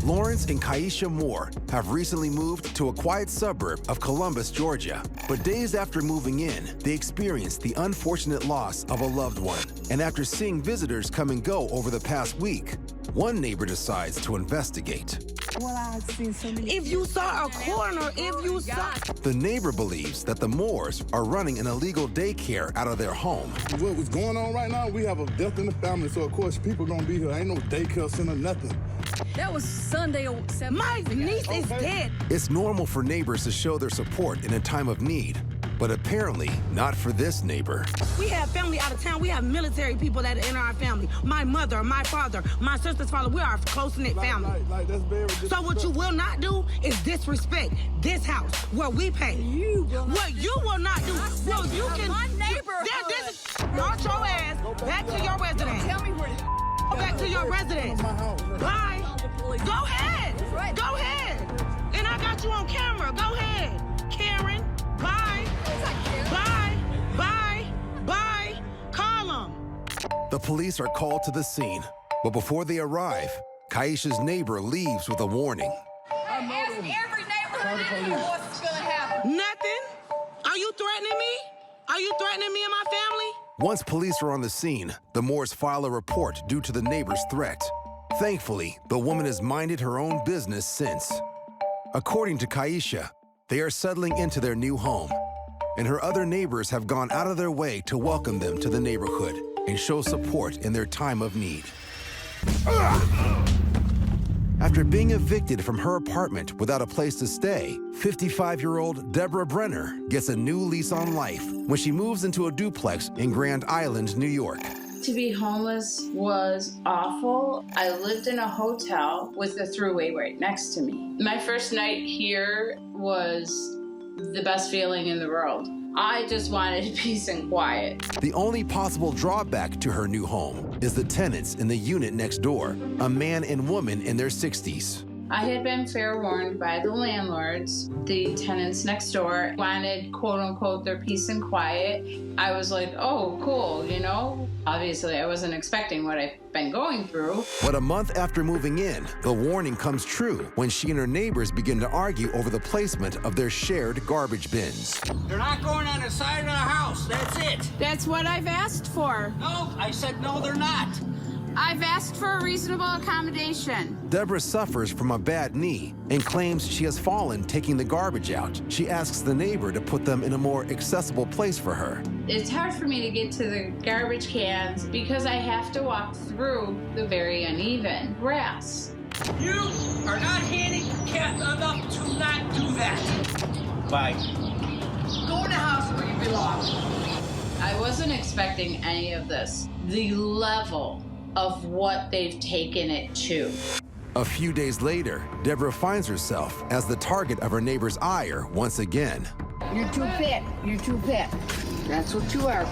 Lawrence and Kaisha Moore have recently moved to a quiet suburb of Columbus, Georgia. But days after moving in, they experienced the unfortunate loss of a loved one. And after seeing visitors come and go over the past week, one neighbor decides to investigate. Well, I've seen so many. If you saw a coroner, if you saw... The neighbor believes that the Moores are running an illegal daycare out of their home. What was going on right now, we have a death in the family, so of course people gonna be here. Ain't no daycare center, nothing. That was Sunday or 7 My niece is dead. It's normal for neighbors to show their support in a time of need, but apparently not for this neighbor. We have family out of town. We have military people that are in our family. My mother, my father, my sister's father. We are a close-knit family. That's very So what you will not do is disrespect this house where we pay. What you will not do, well, you can... My neighborhood. March your ass back to your residence. Tell me where. Go back to your residence. Bye. Go ahead. Right. Go ahead. And I got you on camera. Go ahead. Karen, bye. Bye. Bye. Bye. Call them. The police are called to the scene, but before they arrive, Kaisha's neighbor leaves with a warning. Ask every neighborhood what's gonna happen. Nothing? Are you threatening me? Are you threatening me and my family? Once police are on the scene, the Moores file a report due to the neighbor's threat. Thankfully, the woman has minded her own business since. According to Kaisha, they are settling into their new home, and her other neighbors have gone out of their way to welcome them to the neighborhood and show support in their time of need. After being evicted from her apartment without a place to stay, 55-year-old Deborah Brenner gets a new lease on life when she moves into a duplex in Grand Island, New York. To be homeless was awful. I lived in a hotel with the thruway right next to me. My first night here was the best feeling in the world. I just wanted peace and quiet. The only possible drawback to her new home is the tenants in the unit next door, a man and woman in their 60s. I had been fair warned by the landlords. The tenants next door wanted, quote unquote, their peace and quiet. I was like, oh, cool, you know? Obviously, I wasn't expecting what I've been going through. But a month after moving in, the warning comes true when she and her neighbors begin to argue over the placement of their shared garbage bins. They're not going on the side of the house, that's it. That's what I've asked for. No, I said no, they're not. I've asked for a reasonable accommodation. Deborah suffers from a bad knee and claims she has fallen taking the garbage out. She asks the neighbor to put them in a more accessible place for her. It's hard for me to get to the garbage cans because I have to walk through the very uneven grass. You are not handicapped enough to not do that. Bye. Go in the house where you belong. I wasn't expecting any of this. The level of what they've taken it to. A few days later, Deborah finds herself as the target of her neighbor's ire once again. You're too fit. You're too fit. That's what you are.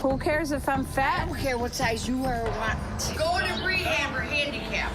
Who cares if I'm I fat? don't care what size you are or what. Go to rehab or handicap.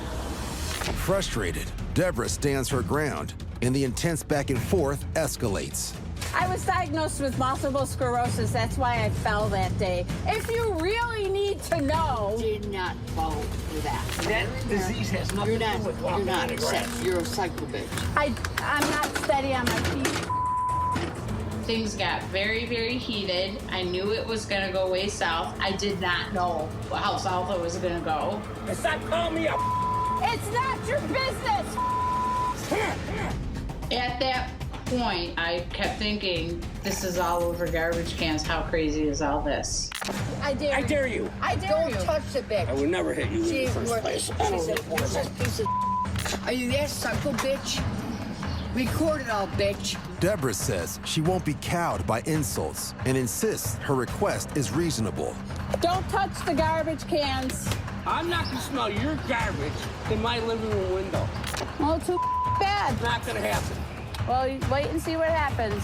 Frustrated, Deborah stands her ground, and the intense back and forth escalates. I was diagnosed with multiple sclerosis. That's why I fell that day. If you really need to know. Did not fall for that. That disease has nothing to do with You're walking not on the grass. You're a psycho bitch. I'm not steady on my feet. Things got very, very heated. I knew it was gonna go way south. I did not know how south it was gonna go. Stop calling me a It's not your business. At that point, I kept thinking, this is all over garbage cans. How crazy is all this? I dare you. I dare you. I dare Don't you. touch the bitch. I would never hit you She in the ain't first worth place. it. She's a useless piece of. Are you that psycho bitch? Record it all, bitch. Deborah says she won't be cowed by insults and insists her request is reasonable. Don't touch the garbage cans. I'm not gonna smell your garbage in my living room window. Well, too bad. Not gonna happen. Well, you wait and see what happens.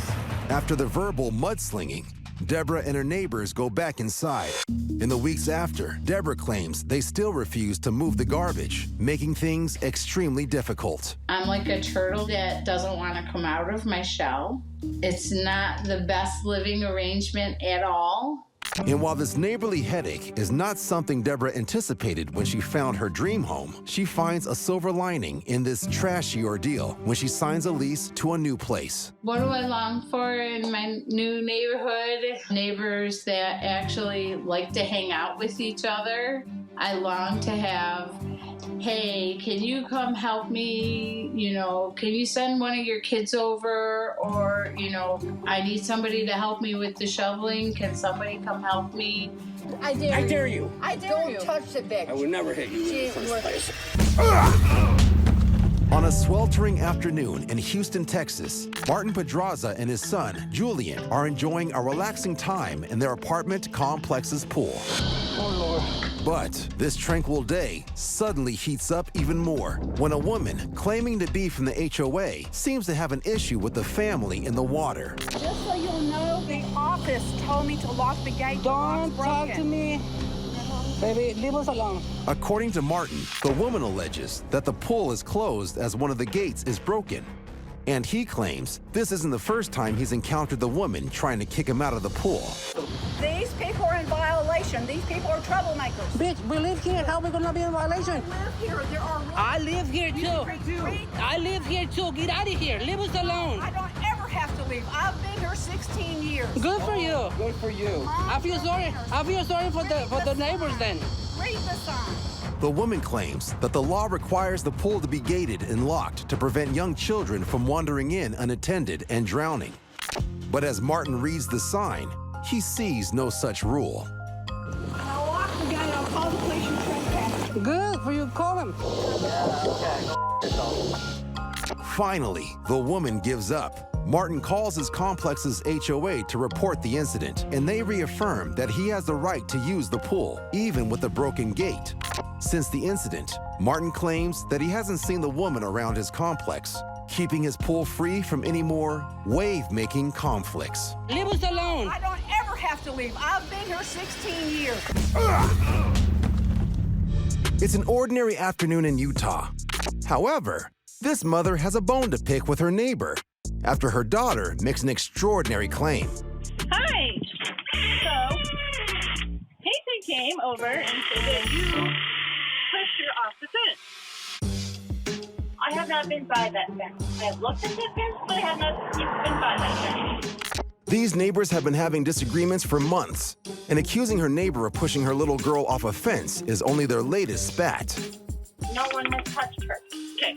After the verbal mudslinging, Deborah and her neighbors go back inside. In the weeks after, Deborah claims they still refuse to move the garbage, making things extremely difficult. I'm like a turtle that doesn't want to come out of my shell. It's not the best living arrangement at all. And while this neighborly headache is not something Deborah anticipated when she found her dream home, she finds a silver lining in this trashy ordeal when she signs a lease to a new place. What do I long for in my new neighborhood? Neighbors that actually like to hang out with each other. I long to have, hey, can you come help me? You know, can you send one of your kids over? Or, you know, I need somebody to help me with the shoveling. Can somebody come help me? I dare you. Don't touch the bitch. I would never hit you in the first place. On a sweltering afternoon in Houston, Texas, Martin Pedraza and his son, Julian, are enjoying a relaxing time in their apartment complex's pool. Oh, Lord. But this tranquil day suddenly heats up even more when a woman claiming to be from the HOA seems to have an issue with the family in the water. Just so you'll know, the office told me to lock the gate. Don't talk to me. Baby, leave us alone. According to Martin, the woman alleges that the pool is closed as one of the gates is broken. And he claims this isn't the first time he's encountered the woman trying to kick him out of the pool. These people are in violation. These people are troublemakers. Bitch, we live here. How are we gonna be in violation? I live here. There are rules. I live here too. I live here too. Get out of here. Leave us alone. I don't ever have to leave. I've been here 16 years. Good for you. Good for you. I feel sorry for the neighbors then. Read the sign. The woman claims that the law requires the pool to be gated and locked to prevent young children from wandering in unattended and drowning. But as Martin reads the sign, he sees no such rule. I'll lock the gate. I'll call the police and trespass. Good for you. Call him. Finally, the woman gives up. Martin calls his complex's HOA to report the incident, and they reaffirm that he has the right to use the pool, even with a broken gate. Since the incident, Martin claims that he hasn't seen the woman around his complex, keeping his pool free from any more wave-making conflicts. Leave us alone. I don't ever have to leave. I've been here 16 years. It's an ordinary afternoon in Utah. However, this mother has a bone to pick with her neighbor after her daughter makes an extraordinary claim. Hi. So, Peyton came over and said that you pushed her off the fence. I have not been by that fence. I have looked at that fence, but I have not been by that fence. These neighbors have been having disagreements for months, and accusing her neighbor of pushing her little girl off a fence is only their latest spat. No one has touched her. Okay.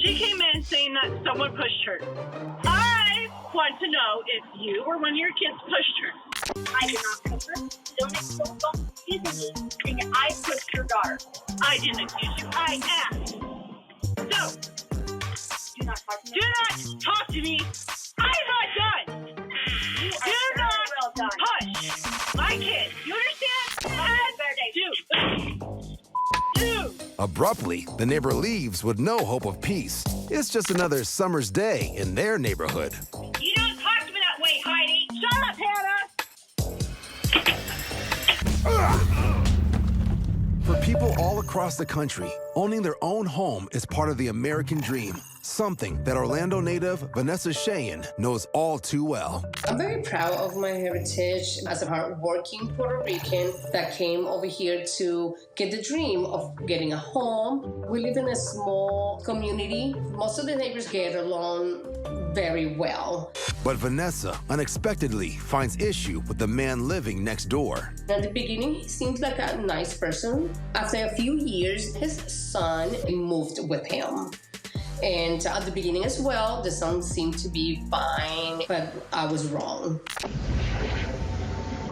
She came in saying that someone pushed her. I want to know if you or one of your kids pushed her. I did not push her. Don't accuse me saying I pushed your daughter. I didn't accuse you. I asked. So, do not talk to me. Do not talk to me. I'm not done. You are very well done. Hush. My kid. You understand? Abruptly, the neighbor leaves with no hope of peace. It's just another summer's day in their neighborhood. You don't talk to me that way, Heidi. Shut up, Hannah. For people all across the country, owning their own home is part of the American dream. Something that Orlando native Vanessa Cheyenne knows all too well. I'm very proud of my heritage as a hardworking Puerto Rican that came over here to get the dream of getting a home. We live in a small community. Most of the neighbors get along very well. But Vanessa unexpectedly finds issue with the man living next door. At the beginning, he seemed like a nice person. After a few years, his son moved with him. And at the beginning as well, the son seemed to be fine, but I was wrong.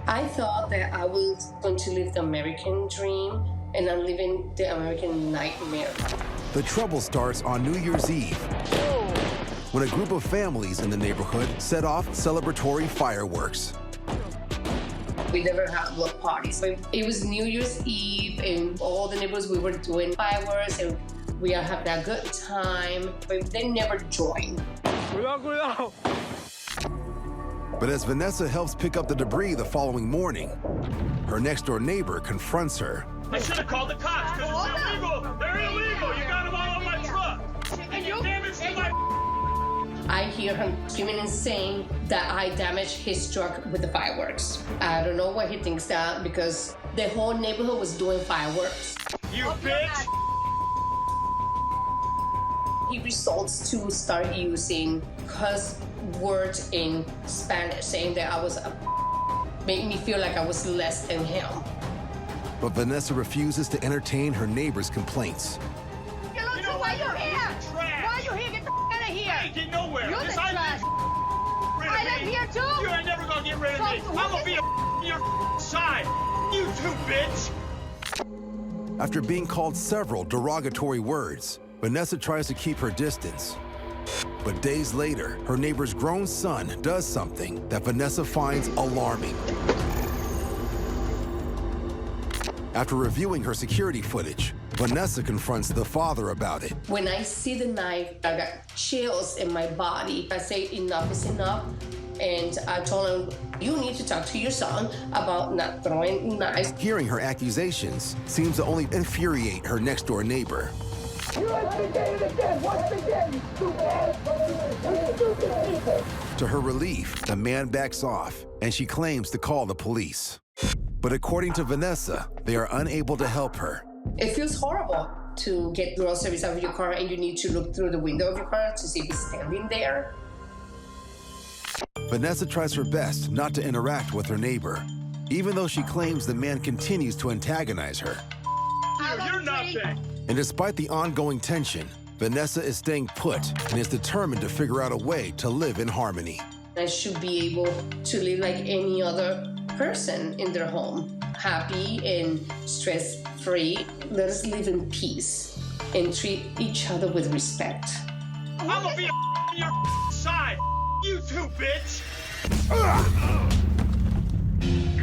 I thought that I was going to live the American dream, and I'm living the American nightmare. The trouble starts on New Year's Eve, when a group of families in the neighborhood set off celebratory fireworks. We never had block parties, but it was New Year's Eve, and all the neighbors, we were doing fireworks, and we are having a good time, but they never joined. But as Vanessa helps pick up the debris the following morning, her next-door neighbor confronts her. I should have called the cops because it's illegal. They're illegal. You got them all on my truck. And you damaged my I hear him screaming and saying that I damaged his truck with the fireworks. I don't know why he thinks that, because the whole neighborhood was doing fireworks. You bitch! He resorts to start using cuss words in Spanish, saying that I was made me feel like I was less than him. But Vanessa refuses to entertain her neighbor's complaints. You know why you're here? Why are you here? Get the out of here. I ain't get nowhere. You're the trash. I live here too. You ain't never gonna get rid of me. I'm gonna be your side. You too, bitch. After being called several derogatory words, Vanessa tries to keep her distance. But days later, her neighbor's grown son does something that Vanessa finds alarming. After reviewing her security footage, Vanessa confronts the father about it. When I see the knife, I got chills in my body. I say enough is enough. And I told him, you need to talk to your son about not throwing knives. Hearing her accusations seems to only infuriate her next-door neighbor. To her relief, the man backs off, and she claims to call the police. But according to Vanessa, they are unable to help her. It feels horrible to get groceries out of your car and you need to look through the window of your car to see if he's standing there. Vanessa tries her best not to interact with her neighbor, even though she claims the man continues to antagonize her. You're nothing. And despite the ongoing tension, Vanessa is staying put and is determined to figure out a way to live in harmony. I should be able to live like any other person in their home, happy and stress-free. Let us live in peace and treat each other with respect. I'm gonna be your side. You too, bitch.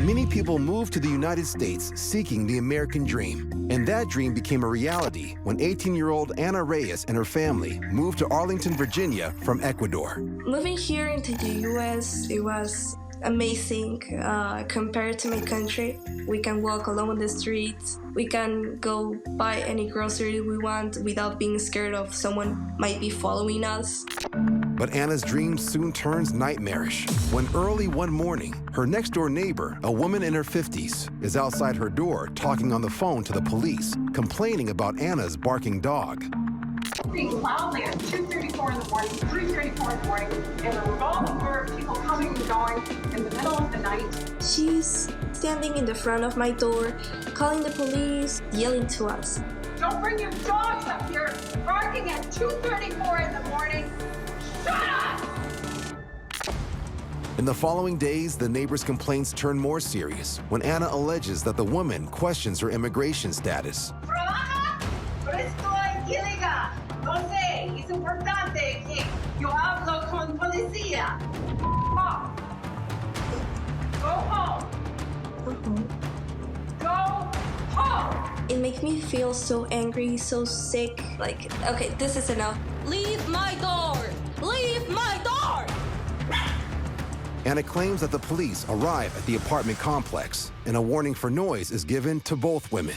Many people moved to the United States seeking the American dream, and that dream became a reality when 18-year-old Ana Reyes and her family moved to Arlington, Virginia from Ecuador. Moving here into the U.S., it was amazing compared to my country. We can walk along the streets. We can go buy any grocery we want without being scared of someone might be following us. But Anna's dream soon turns nightmarish when early one morning, her next-door neighbor, a woman in her 50s, is outside her door talking on the phone to the police, complaining about Anna's barking dog. Being loudly at 2:34 in the morning, 3:34 in the morning, and a revolving door of people coming and going in the middle of the night. She's standing in the front of my door, calling the police, yelling to us. Don't bring your dogs up here, barking at 2:34 in the morning. Shut up! In the following days, the neighbor's complaints turn more serious when Anna alleges that the woman questions her immigration status. Trabaja, pero estoy ilegal. No sé, es importante que yo hablo con policía. Home. Go home. Go home. It makes me feel so angry, so sick. Like, okay, this is enough. Leave my door! Leave my door! Anna claims that the police arrive at the apartment complex, and a warning for noise is given to both women.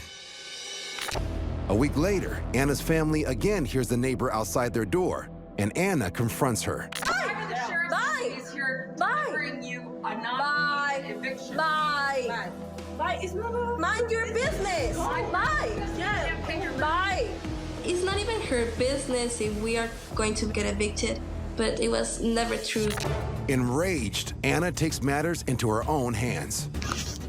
A week later, Anna's family again hears the neighbor outside their door, and Anna confronts her. Bye. Is here offering you a non-eviction. Bye. Bye. It's not mind your business. Bye. Yeah. Bye. It's not even her business if we are going to get evicted, but it was never true. Enraged, Anna takes matters into her own hands.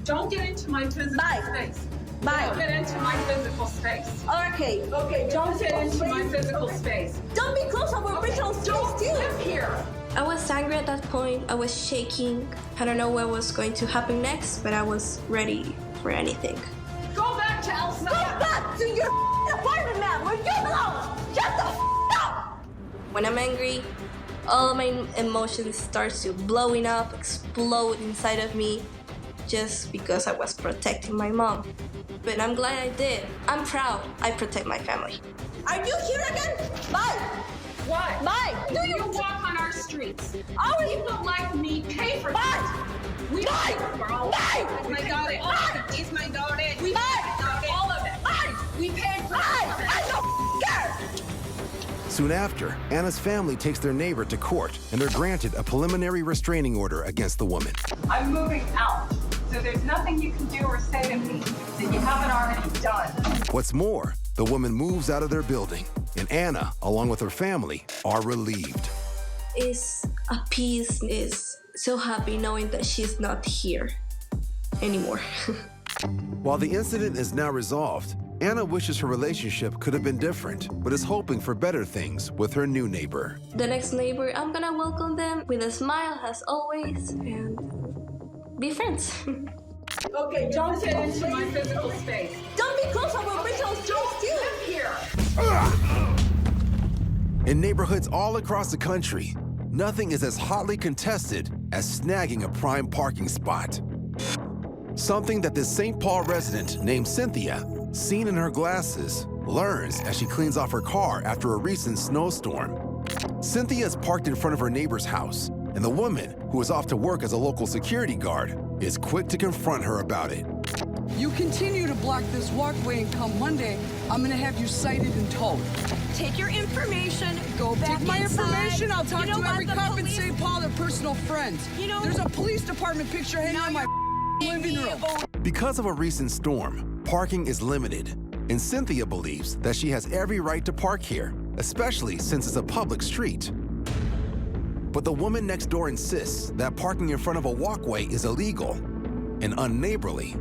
Don't get into my physical space. Bye. Don't get into my physical space. Okay. Don't get into my physical space. Don't be close to our original space, Don't too. live here. I was angry at that point. I was shaking. I don't know what was going to happen next, but I was ready for anything. Go back to El Go back to your apartment, man, where you belong. Shut the up. When I'm angry, all of my emotions start to blowing up, explode inside of me, just because I was protecting my mom. But I'm glad I did. I'm proud I protect my family. Are you here again? Bye. Why? Bye. Do you walk on our streets? Our people like me pay for Bye. We Bye. pay for all Bye. of it. My daughter. Bye. It's my daughter. We Bye. pay for all of it. Bye. We paid for Bye. all of it. I don't care. Soon after, Anna's family takes their neighbor to court, and they're granted a preliminary restraining order against the woman. I'm moving out, so there's nothing you can do or say to me that you haven't already done. What's more, the woman moves out of their building, and Anna, along with her family, are relieved. It's a peace, is so happy knowing that she's not here anymore. While the incident is now resolved, Anna wishes her relationship could have been different, but is hoping for better things with her new neighbor. The next neighbor, I'm gonna welcome them with a smile as always and be friends. Okay, don't get into my physical space. Don't be close, I will bring those jokes too. Live here. In neighborhoods all across the country, nothing is as hotly contested as snagging a prime parking spot. Something that this St. Paul resident named Cynthia, seen in her glasses, learns as she cleans off her car after a recent snowstorm. Cynthia is parked in front of her neighbor's house, and the woman, who is off to work as a local security guard, is quick to confront her about it. You continue to block this walkway, and come Monday, I'm gonna have you cited and towed. Take your information, go back Take my inside. information, I'll talk You know to every what, the cop in police- St. Paul, their personal friends. You know- There's a police department picture hanging on my living room. Because of a recent storm, parking is limited, and Cynthia believes that she has every right to park here, especially since it's a public street. But the woman next door insists that parking in front of a walkway is illegal and unneighborly.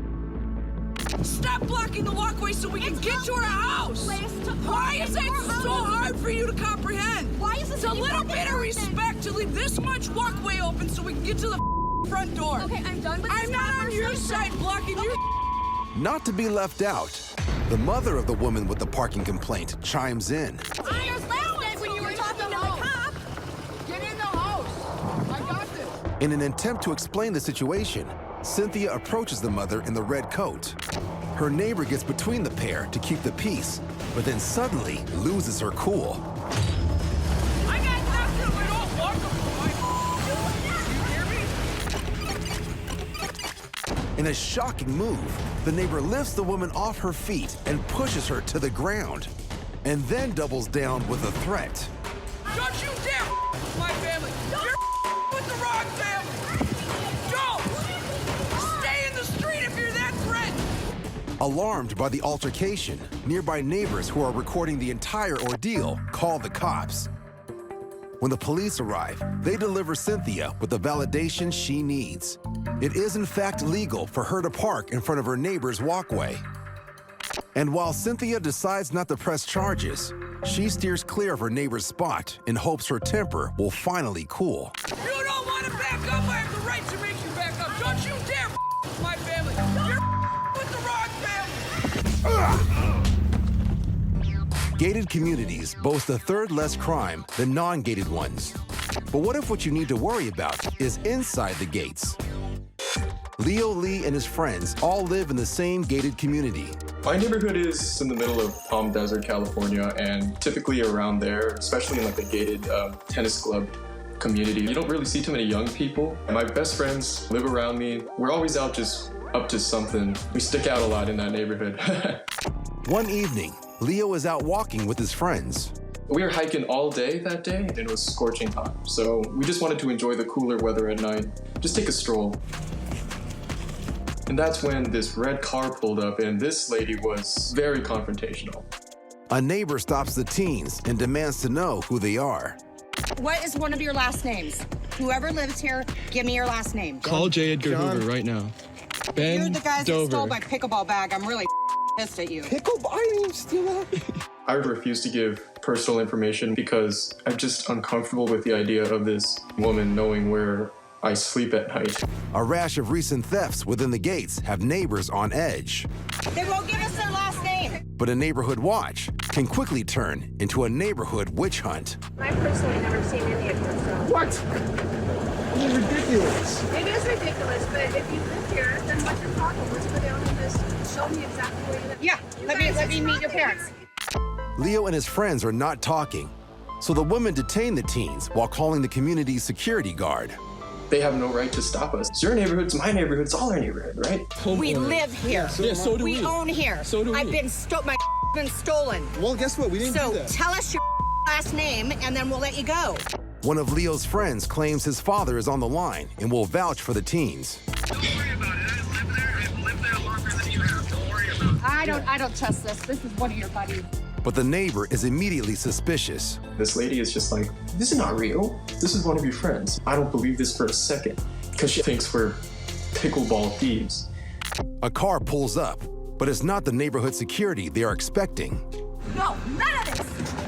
Stop blocking the walkway so we can get to our house. Why is that so hard for you to comprehend? Why is this a little bit of respect to leave this much walkway open so we can get to the front door? Okay, I'm done with this. I'm not on your side blocking your. Not to be left out, the mother of the woman with the parking complaint chimes in. I was loud when you were talking to the cop. Get in the house. I got this. In an attempt to explain the situation, Cynthia approaches the mother in the red coat. Her neighbor gets between the pair to keep the peace, but then suddenly loses her cool. I got nothing. We don't walk you hear me? In a shocking move, the neighbor lifts the woman off her feet and pushes her to the ground, and then doubles down with a threat. Don't you dare my family. You're with the wrong family. Don't. Stay in the street if you're that threatened. Alarmed by the altercation, nearby neighbors who are recording the entire ordeal call the cops. When the police arrive, they deliver Cynthia with the validation she needs. It is in fact legal for her to park in front of her neighbor's walkway. And while Cynthia decides not to press charges, she steers clear of her neighbor's spot in hopes her temper will finally cool. You don't want to back up. I have the right to make you back up. Don't you dare my family. You're with the wrong family. Gated communities boast a third less crime than non-gated ones. But what if what you need to worry about is inside the gates? Leo Lee and his friends all live in the same gated community. My neighborhood is in the middle of Palm Desert, California, and typically around there, especially in like the gated tennis club community, you don't really see too many young people. My best friends live around me. We're always out just up to something. We stick out a lot in that neighborhood. One evening, Leo is out walking with his friends. We were hiking all day that day, and it was scorching hot. So we just wanted to enjoy the cooler weather at night, just take a stroll. And that's when this red car pulled up, and this lady was very confrontational. A neighbor stops the teens and demands to know who they are. What is one of your last names? Whoever lives here, give me your last name. Call J. Edgar Hoover right now. Ben You're the guys Dover. that stole my pickleball bag. I'm really pissed at you. Pickleball? I didn't even steal that. I refuse to give personal information because I'm just uncomfortable with the idea of this woman knowing where I sleep at night. A rash of recent thefts within the gates have neighbors on edge. They won't give us their last name. But a neighborhood watch can quickly turn into a neighborhood witch hunt. I personally never seen any of this stuff. What? This is ridiculous. It is ridiculous, but if you live here, then what you're talking, let's go down and just show me exactly where you live. Yeah, let me meet your parents. Leo and his friends are not talking, so the women detain the teens while calling the community's security guard. They have no right to stop us. It's your neighborhood, it's my neighborhood, it's all our neighborhood, right? We live here. Yeah, so do we. We own here. So do we. I've been been stolen. Well, guess what? We didn't do that. Tell us your last name, and then we'll let you go. One of Leo's friends claims his father is on the line and will vouch for the teens. Don't worry about it. I live there. I've lived there longer than you have. Don't worry about it. I don't trust this. This is one of your buddies. But the neighbor is immediately suspicious. This lady is just like, this is not real. This is one of your friends. I don't believe this for a second. Because she thinks we're pickleball thieves. A car pulls up, but it's not the neighborhood security they are expecting. No, none of this.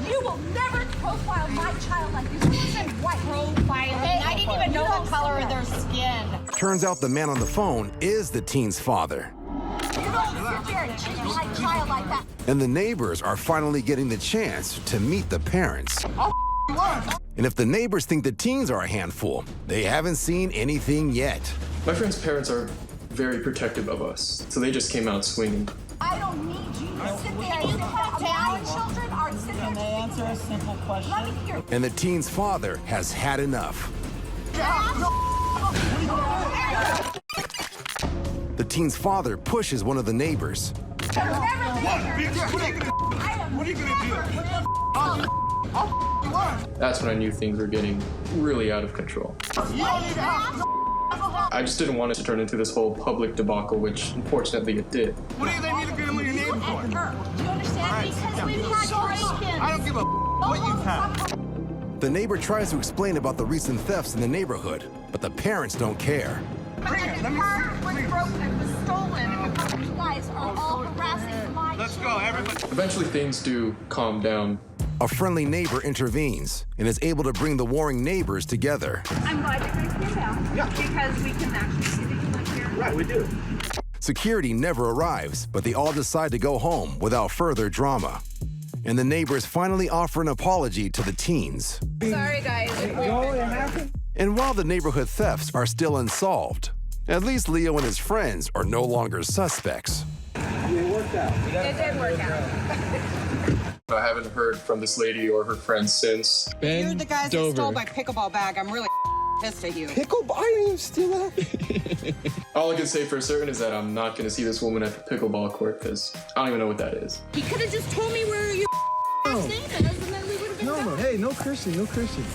You will never profile my child like this. This isn't white. Profiling. I didn't even know the color of their skin. Turns out the man on the phone is the teen's father. You don't sit there and treat my child like that. And the neighbors are finally getting the chance to meet the parents. And if the neighbors think the teens are a handful, they haven't seen anything yet. My friend's parents are very protective of us, so they just came out swinging. I don't need you to sit there and our children are sitting there. Can they answer a simple question? Let me hear. And the teen's father has had enough. The teen's father pushes one of the neighbors. What are you gonna do? That's when I knew things were getting really out of control. I just didn't want it to turn into this whole public debacle, which unfortunately it did. What do you think me to get him with your neighbor for? Do you understand? Because we've had break-ins. I don't give a what you've had. The neighbor tries to explain about the recent thefts in the neighborhood, but the parents don't care. Bring it. Let me see. It was stolen. You guys are all harassing my Let's go, everybody. Eventually things do calm down. A friendly neighbor intervenes and is able to bring the warring neighbors together. I'm glad you guys came down. Yeah. Because we can actually see that you live here. Right, we do. Security never arrives, but they all decide to go home without further drama. And the neighbors finally offer an apology to the teens. Sorry, guys. And while the neighborhood thefts are still unsolved, at least Leo and his friends are no longer suspects. It worked out. It did work out. I haven't heard from this lady or her friends since. You're the guys that stole my pickleball bag. I'm really pissed at you. Pickleball? I didn't even steal that. All I can say for certain is that I'm not going to see this woman at the pickleball court because I don't even know what that is. He could have just told me where you last name is, and then we would have been done. No, hey, no cursing, no cursing.